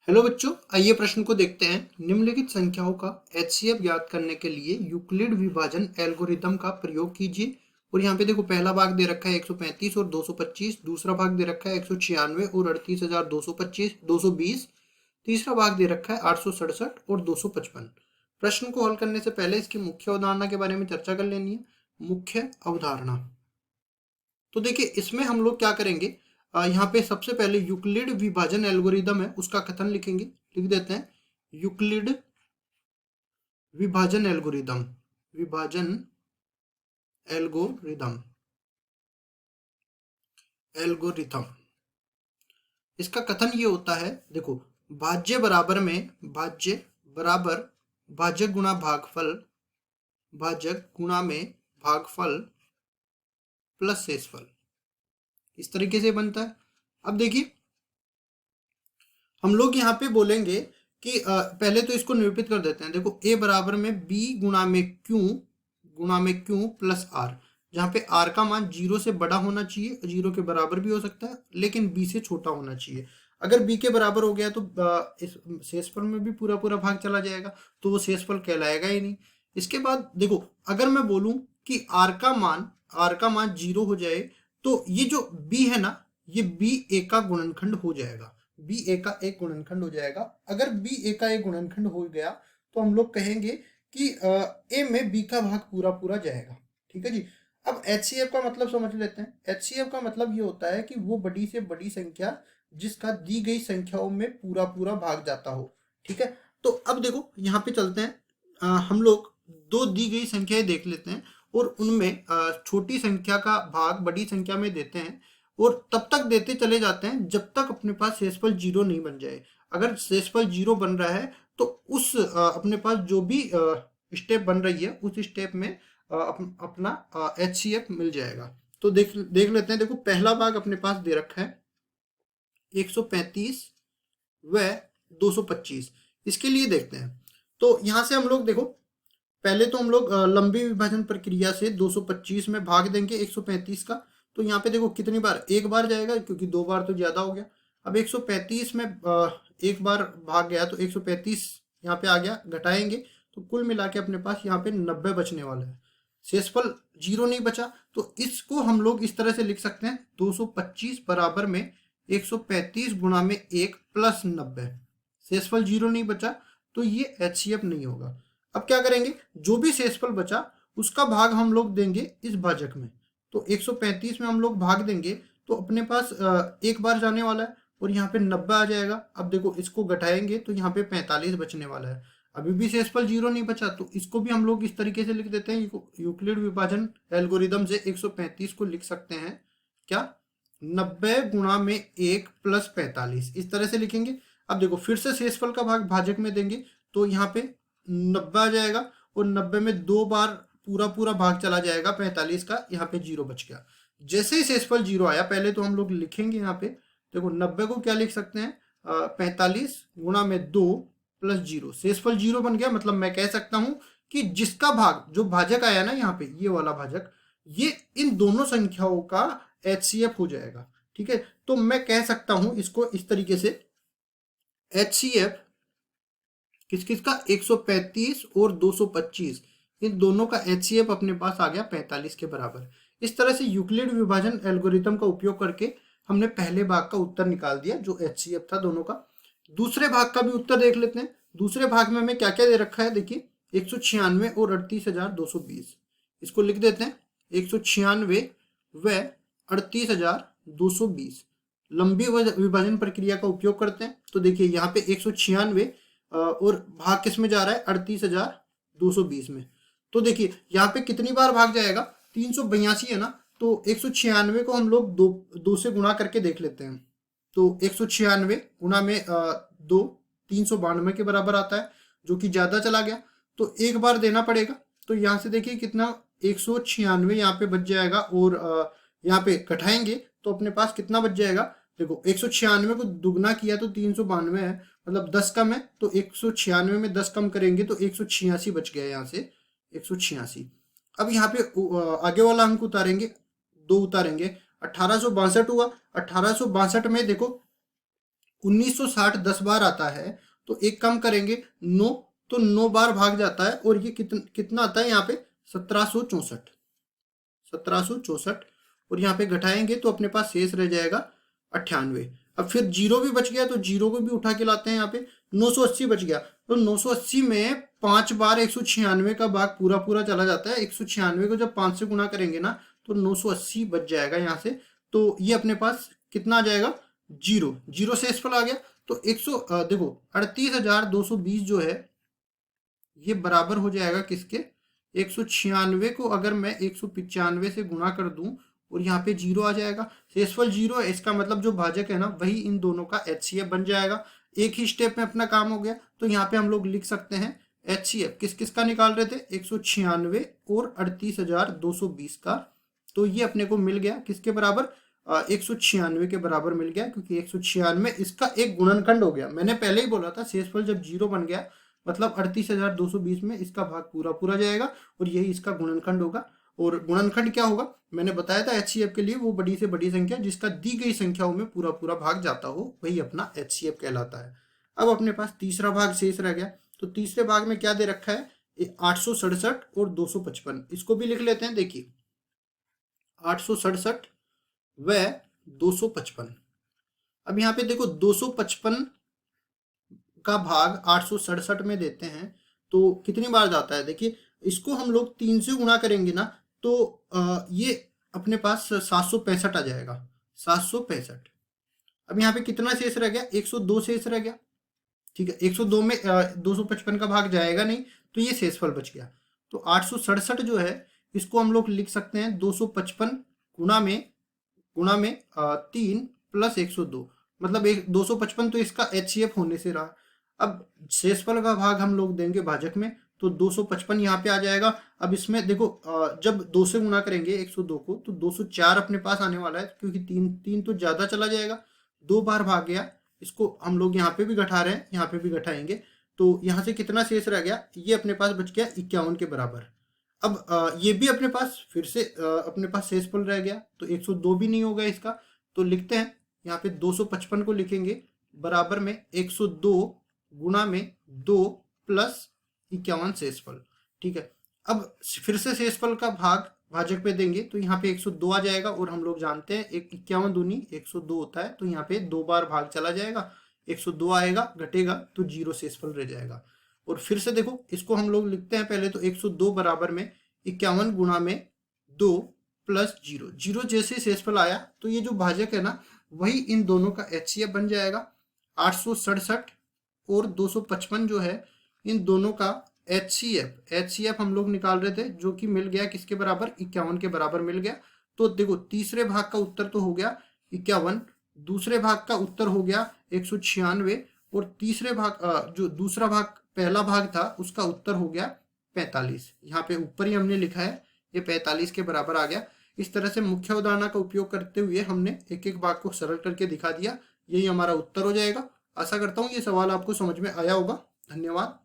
Hello बच्चों, आइए प्रश्न को देखते हैं। निम्नलिखित संख्याओं का एचसीएफ ज्ञात करने के लिए यूक्लिड विभाजन एल्गोरिदम का प्रयोग कीजिए। और यहाँ पे देखो, पहला भाग दे रखा है 135 और 225, दूसरा भाग दे रखा है 196 और 38,225 220, तीसरा भाग दे रखा है 867 और 255। प्रश्न को हल करने से पहले इसकी मुख्य अवधारणा के बारे में चर्चा कर लेनी है। मुख्य अवधारणा, तो देखिए इसमें हम लोग क्या करेंगे, यहाँ पे सबसे पहले यूक्लिड विभाजन एल्गोरिदम है उसका कथन लिखेंगे। लिख देते हैं यूक्लिड विभाजन एल्गोरिदम। विभाजन एल्गोरिदम एल्गोरिथम इसका कथन ये होता है, देखो, भाज्य बराबर में भाज्य बराबर भाजक गुणा भागफल, भाजक गुणा में भागफल प्लस शेषफल, इस तरीके से बनता है। अब देखिए हम लोग यहाँ पे बोलेंगे कि पहले तो इसको निरूपित कर देते हैं। देखो a बराबर में b गुणा में क्यू प्लस आर, जहाँ पे r का मान 0 से बड़ा होना चाहिए, 0 के बराबर भी हो सकता है, लेकिन b से छोटा होना चाहिए। अगर b के बराबर हो गया तो इस शेषफल में भी पूरा पूरा भाग चला जाएगा, तो वो शेषफल कहलाएगा ही नहीं। इसके बाद देखो, अगर मैं बोलूं कि r का मान 0 हो जाए, तो ये जो b है ना, ये b a का गुणनखंड हो जाएगा। बी ए का एक गुणनखंड हो जाएगा। अगर बी ए का एक गुणनखंड हो गया तो हम लोग कहेंगे कि ए में बी का भाग पूरा पूरा जाएगा। ठीक है जी। अब एचसीएफ का मतलब समझ लेते हैं। एचसीएफ का मतलब ये होता है कि वो बड़ी से बड़ी संख्या जिसका दी गई संख्याओं में पूरा पूरा भाग जाता हो। ठीक है, तो अब देखो यहाँ पे चलते हैं। हम लोग दो दी गई संख्याएं देख लेते हैं और उनमें छोटी संख्या का भाग बड़ी संख्या में देते हैं, और तब तक देते चले जाते हैं जब तक अपने पास शेषफल 0 नहीं बन जाए। अगर शेषफल 0 बन रहा है तो उस अपने पास जो भी स्टेप बन रही है उस स्टेप में अपना एचसीएफ मिल जाएगा। तो देख देख लेते हैं। देखो पहला भाग अपने पास दे रखा है 135 व 225। इसके लिए देखते हैं। तो यहाँ से हम लोग देखो, पहले तो हम लोग लंबी विभाजन प्रक्रिया से 225 में भाग देंगे 135 का। तो यहाँ पे देखो कितनी बार, एक बार जाएगा, क्योंकि दो बार तो ज्यादा हो गया। अब 135 में एक बार भाग गया तो 135 यहाँ पे आ गया, घटाएंगे तो कुल मिला के अपने पास यहाँ पे 90 बचने वाला है। शेषफल 0 नहीं बचा, तो इसको हम लोग इस तरह से लिख सकते हैं 225 बराबर में 135 गुणा में 1 प्लस 90। शेषफल 0 नहीं बचा तो ये एचसीएफ नहीं होगा। अब क्या करेंगे, जो भी शेषफल बचा उसका भाग हम लोग देंगे इस भाजक में। तो 135 में हम लोग भाग देंगे तो अपने पास एक बार जाने वाला है और यहाँ पे 90 आ जाएगा। अब देखो इसको घटाएंगे तो यहाँ पे 45 बचने वाला है। अभी भी शेषफल 0 नहीं बचा, तो इसको भी हम लोग इस तरीके से लिख देते हैं। यूक्लिड विभाजन एल्गोरिदम से 135 को लिख सकते हैं क्या, 90 गुणा में 1 प्लस 45, इस तरह से लिखेंगे। अब देखो फिर से शेषफल का भाग भाजक में देंगे तो यहाँ पे 90 आ जाएगा और 90 में दो बार पूरा पूरा भाग चला जाएगा 45 का, यहाँ पे 0 बच गया। जैसे ही शेषफल 0 आया, पहले तो हम लोग लिखेंगे यहाँ पे, देखो 90 को क्या लिख सकते हैं, 45 गुणा में 2 प्लस 0। शेषफल 0 बन गया, मतलब मैं कह सकता हूं कि जिसका भाग, जो भाजक आया ना यहाँ पे, ये वाला भाजक, ये इन दोनों संख्याओं का एचसीएफ हो जाएगा। ठीक है, तो मैं कह सकता हूं इसको इस तरीके से, एचसीएफ किस किस का, 135 और 225, इन दोनों का एचसीएफ अपने पास आ गया 45 के बराबर। इस तरह से यूक्लिड विभाजन एल्गोरिथम का उपयोग करके हमने पहले भाग का उत्तर निकाल दिया जो एचसीएफ था दोनों का। दूसरे भाग का भी उत्तर देख लेते हैं। दूसरे भाग में हमें क्या क्या दे रखा है, देखिए 196 और 38,220। इसको लिख देते हैं 196 व 38,220। लंबी विभाजन प्रक्रिया का उपयोग करते हैं। तो देखिए यहाँ पे 196 और भाग किस में जा रहा है, 38,220 में। तो देखिए यहाँ पे कितनी बार भाग जाएगा, 382 है ना, तो 196 को हम लोग दो से गुणा करके देख लेते हैं। तो 196 गुणा में 2, 392 के बराबर आता है, जो कि ज्यादा चला गया तो एक बार देना पड़ेगा। तो यहाँ से देखिए कितना, 196 यहाँ पे बच जाएगा और यहाँ पे घटाएंगे तो अपने पास कितना बच जाएगा। देखो 196 को दुगना किया तो 392 है, मतलब 10 कम है, तो 196 में 10 कम करेंगे तो 186 बच गया यहाँ से, 186। अब यहाँ पे आगे वाला अंक उतारेंगे, 2 उतारेंगे, 1862 हुआ। 1862 में देखो 1960 10 बार आता है तो एक कम करेंगे 9, तो 9 बार भाग जाता है और ये कितना आता है यहाँ पे 1764, 1764। और यहाँ पे घटाएंगे तो अपने पास शेष रह जाएगा 98। अब फिर जीरो भी बच गया तो जीरो को भी उठा के लाते हैं, यहाँ पे 980 बच गया। तो 980 में 5 बार 196 का भाग पूरा पूरा चला जाता है। 196 को जब 5 से गुणा करेंगे ना तो 980 बच जाएगा यहाँ से। तो ये अपने पास कितना आ जाएगा, जीरो, जीरो शेषफल आ गया। तो देखो 38,220 जो है ये बराबर हो जाएगा किसके, 196 को अगर मैं 195 से गुणा कर दूं और यहाँ पे जीरो आ जाएगा, शेषफल जीरो है, इसका मतलब जो भाजक है ना वही इन दोनों का HCF बन जाएगा। एक ही स्टेप में अपना काम हो गया। तो यहाँ पे हम लोग लिख सकते हैं HCF किस किस का निकाल रहे थे, 196 और 38,220 का। तो ये अपने को मिल गया किसके बराबर, 196 के बराबर मिल गया, क्योंकि 196 इसका एक गुणनखंड हो गया। मैंने पहले ही बोला था शेषफल जब जीरो बन गया मतलब 38,220 में इसका भाग पूरा पूरा जाएगा और यही इसका गुणनखंड होगा। और गुणनखंड क्या होगा मैंने बताया था HCF के लिए, वो बड़ी से बड़ी संख्या जिसका दी गई संख्याओं में पूरा पूरा भाग जाता हो वही अपना HCF कहलाता है। अब अपने पास तीसरा भाग शेष रह गया। तो तीसरे भाग में क्या दे रखा है, 867 और 255, इसको भी लिख लेते हैं। देखिए 867 व 255। अब यहाँ पे देखो 255 का भाग 867 में देते हैं तो कितनी बार जाता है, देखिए इसको हम लोग 3 से गुणा करेंगे ना तो ये अपने पास 765 आ जाएगा, 765। अब यहाँ पे कितना शेष रह गया, 102 शेष रह गया। ठीक है, 102 में 255 का भाग जाएगा नहीं तो ये शेषफल बच गया। तो 867 जो है इसको हम लोग लिख सकते हैं 255 गुणा में 3 प्लस 102, मतलब 255 तो इसका HCF होने से रहा। अब शेषफल का भाग हम लोग देंगे भाजक में तो 255 यहाँ पे आ जाएगा। अब इसमें देखो जब 2 से गुणा करेंगे 102 को तो 204 अपने पास आने वाला है, क्योंकि 3 तो ज्यादा चला जाएगा, 2 बार भाग गया। इसको हम लोग यहाँ पे भी घटा रहे हैं, यहाँ पे भी घटाएंगे तो यहाँ से कितना शेष रह गया, ये अपने पास बच गया 51 के बराबर। अब ये भी अपने पास फिर से अपने पास शेषफल रह गया तो 102 भी नहीं होगा इसका। तो लिखते हैं यहाँ पे 255 को लिखेंगे बराबर में 102 गुणा में 2 प्लस 51 शेषफल। ठीक है, अब फिर से शेषफल का भाग भाजक पे देंगे तो यहाँ पे 102 आ जाएगा और हम लोग जानते हैं 51 दूनी 102 होता है तो यहाँ पे 2 बार भाग चला जाएगा, 102 आएगा घटेगा तो जीरो शेषफल रह जाएगा। और फिर से देखो इसको हम लोग लिखते हैं पहले तो 102 बराबर में 51 गुणा में 2 प्लस जीरो, जीरो जैसे शेषफल आया तो ये जो भाजक है ना वही इन दोनों का HCF बन जाएगा। 867 और 255 जो है इन दोनों का HCF हम लोग निकाल रहे थे जो कि मिल गया किसके बराबर, 51 के बराबर मिल गया। तो देखो तीसरे भाग का उत्तर तो हो गया 51, दूसरे भाग का उत्तर हो गया 196 और तीसरे भाग जो दूसरा भाग पहला भाग था उसका उत्तर हो गया 45। यहाँ पे ऊपर ही हमने लिखा है ये 45 के बराबर आ गया। इस तरह से मुख्य अवधारणा का उपयोग करते हुए हमने एक एक भाग को सरल करके दिखा दिया, यही हमारा उत्तर हो जाएगा। आशा करता हूँ ये सवाल आपको समझ में आया होगा। धन्यवाद।